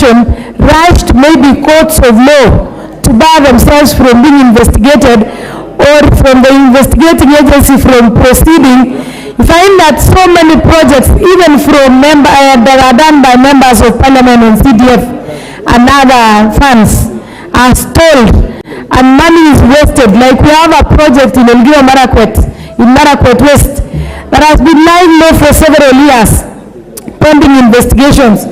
corruption rushed maybe courts of law to bar themselves from being investigated or from the investigating agency from proceeding. You find that so many projects, even from that are done by members of parliament and CDF and other funds, are stalled and money is wasted. Like we have a project in Elgeyo Marakwet, in Marakwet West, that has been lying low for several years, pending investigations.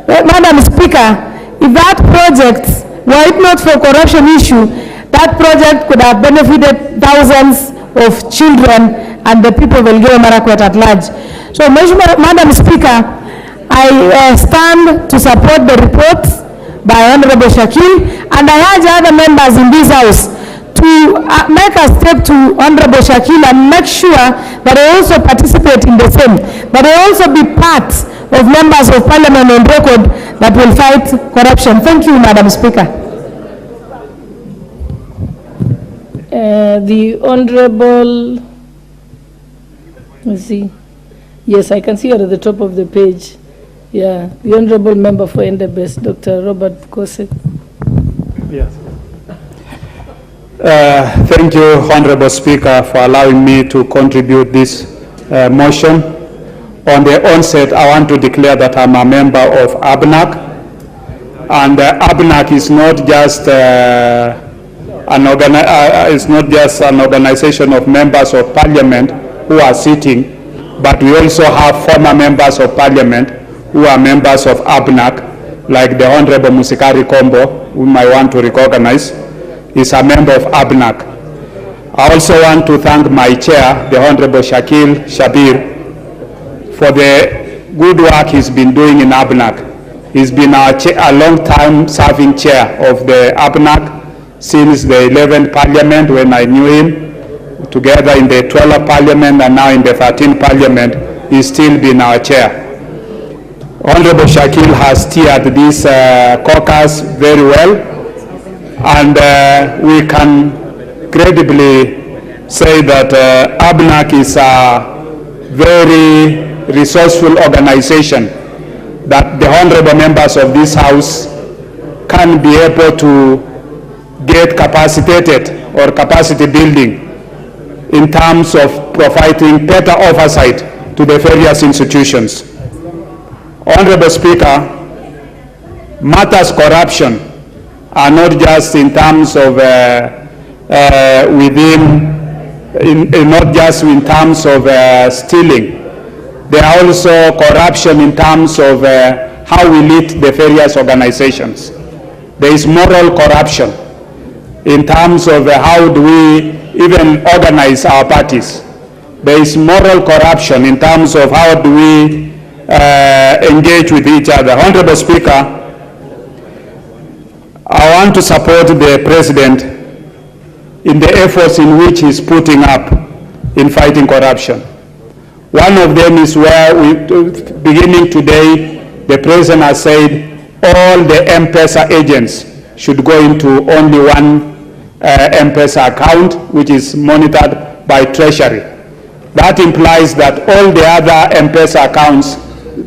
Madam Speaker, if that project, were it not for corruption issue, that project could have benefited thousands of children and the people of Elgeyo Marakwet at large. So, Madam Speaker, I stand to support the report by Honorable Shakil, and I urge other members in this House to make a step to Honorable Shakil and make sure that they also participate in the same, that they also be part of members of Parliament on record that will fight corruption. Thank you, Madam Speaker. The Honorable, let's see. Yes, I can see her at the top of the page. Yeah, the Honorable Member for Endebess, Dr. Robert Kose. Yes. Thank you, Honorable Speaker, for allowing me to contribute this motion. On the onset, I want to declare that I'm a member of ABNAC, and ABNAC is not just an organization of members of parliament who are sitting, but we also have former members of parliament who are members of ABNAC, like the Honorable Musikari Kombo, whom I want to recognize, is a member of ABNAC. I also want to thank my chair, the Honorable Shakil Shabir, for the good work he's been doing in ABNAC. He's been a long time serving chair of the ABNAC since the 11th Parliament, when I knew him, together in the 12th Parliament and now in the 13th Parliament. He's still been our chair. Honorable Shakil has steered this caucus very well, and we can credibly say that ABNAC is a very resourceful organization that the honorable members of this House can be able to get capacitated or capacity building in terms of providing better oversight to the various institutions. Honorable Speaker, matters corruption are not just in terms of not just in terms of stealing. There are also corruption in terms of how we lead the various organizations. There is moral corruption in terms of how do we even organize our parties. There is moral corruption in terms of how do we engage with each other. Honorable Speaker, I want to support the President in the efforts in which he's putting up in fighting corruption. One of them is where beginning today, the President has said all the M-Pesa agents should go into only one M-Pesa account, which is monitored by Treasury. That implies that all the other M-Pesa accounts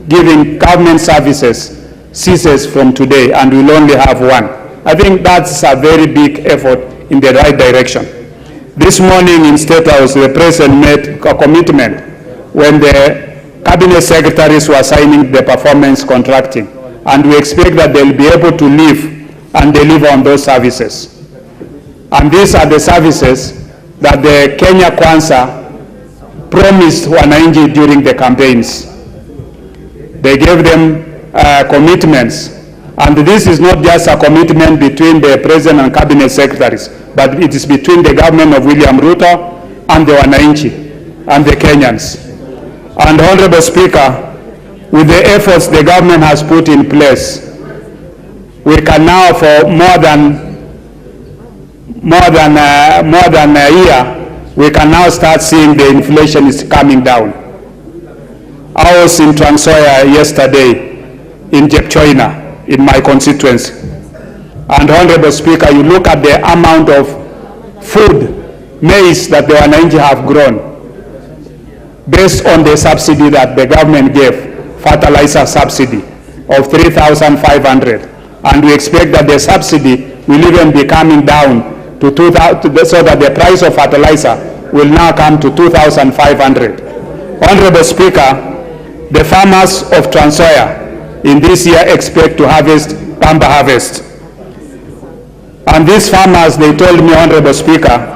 giving government services ceases from today, and we'll only have one. I think that's a very big effort in the right direction. This morning in State House, the President made a commitment when the cabinet secretaries were signing the performance contracting, and we expect that they'll be able to live and deliver on those services. And these are the services that the Kenya Kwanza promised wananchi during the campaigns. They gave them commitments, and this is not just a commitment between the President and cabinet secretaries, but it is between the government of William Ruto and the wananchi and the Kenyans. And Honorable Speaker, with the efforts the government has put in place, we can now, for more than a year, we can now start seeing the inflation is coming down. I was in Trans Nzoia yesterday in Jepchoina, in my constituency. And Honorable Speaker, you look at the amount of food, maize that the wananchi have grown, based on the subsidy that the government gave, fertilizer subsidy. of 3,500. And we expect that the subsidy will even be coming down to 2,000, so that the price of fertilizer will now come to 2,500. Honorable Speaker, the farmers of Trans Nzoia in this year expect to harvest pamba harvest. And these farmers, they told me, Honorable Speaker,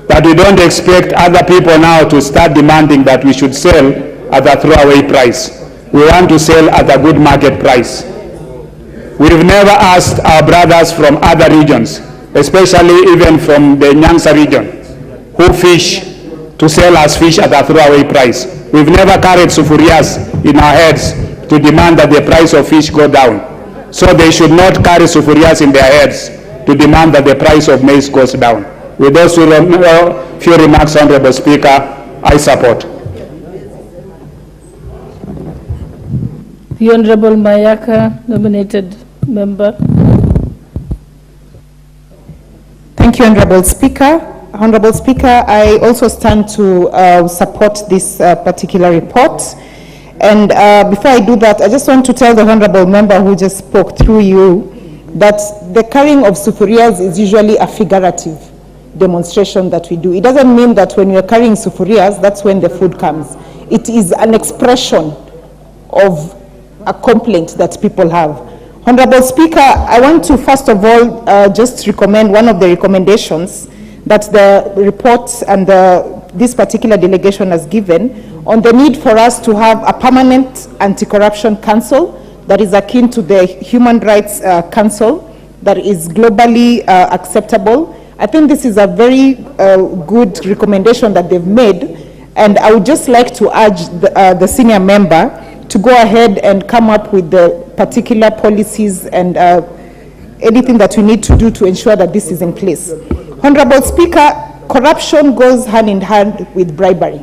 that we don't expect other people now to start demanding that we should sell at a throwaway price. We want to sell at a good market price. We've never asked our brothers from other regions, especially even from the Nyanza region, who fish, to sell us fish at a throwaway price. We've never carried Sufurias in our heads to demand that the price of fish go down. So they should not carry Sufurias in their heads to demand that the price of maize goes down. With those few remarks, Honorable Speaker, I support. The Honorable Mayaka, nominated member. Thank you, Honorable Speaker. Honorable Speaker, I also stand to support this particular report. And before I do that, I just want to tell the Honorable member who just spoke through you that the carrying of Sufurias is usually a figurative demonstration that we do. It doesn't mean that when you're carrying Sufurias, that's when the food comes. It is an expression of a complaint that people have. Honorable Speaker, I want to first of all just recommend one of the recommendations that the report and this particular delegation has given on the need for us to have a permanent anti-corruption council that is akin to the Human Rights Council that is globally acceptable. I think this is a very good recommendation that they've made, and I would just like to urge the senior member to go ahead and come up with the particular policies and anything that we need to do to ensure that this is in place. Honorable Speaker, corruption goes hand in hand with bribery.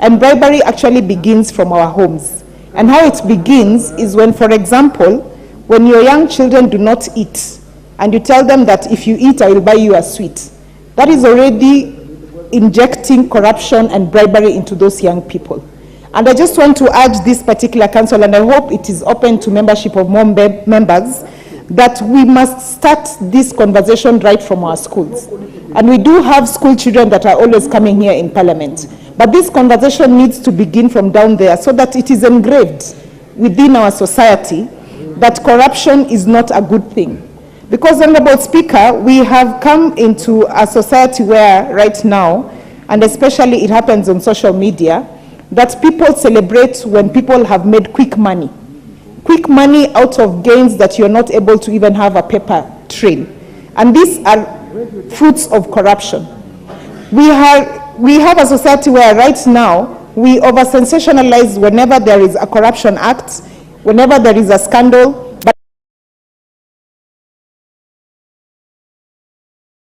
And bribery actually begins from our homes. And how it begins is when, for example, when your young children do not eat, and you tell them that if you eat, I will buy you a sweet. That is already injecting corruption and bribery into those young people. And I just want to urge this particular council, and I hope it is open to membership of more members, that we must start this conversation right from our schools. And we do have school children that are always coming here in Parliament. But this conversation needs to begin from down there so that it is engraved within our society that corruption is not a good thing. Because, Honorable Speaker, we have come into a society where right now, and especially it happens on social media, that people celebrate when people have made quick money. Quick money out of gains that you're not able to even have a paper trail. And these are fruits of corruption. We have a society where right now we over-sensationalize whenever there is a corruption act, whenever there is a scandal,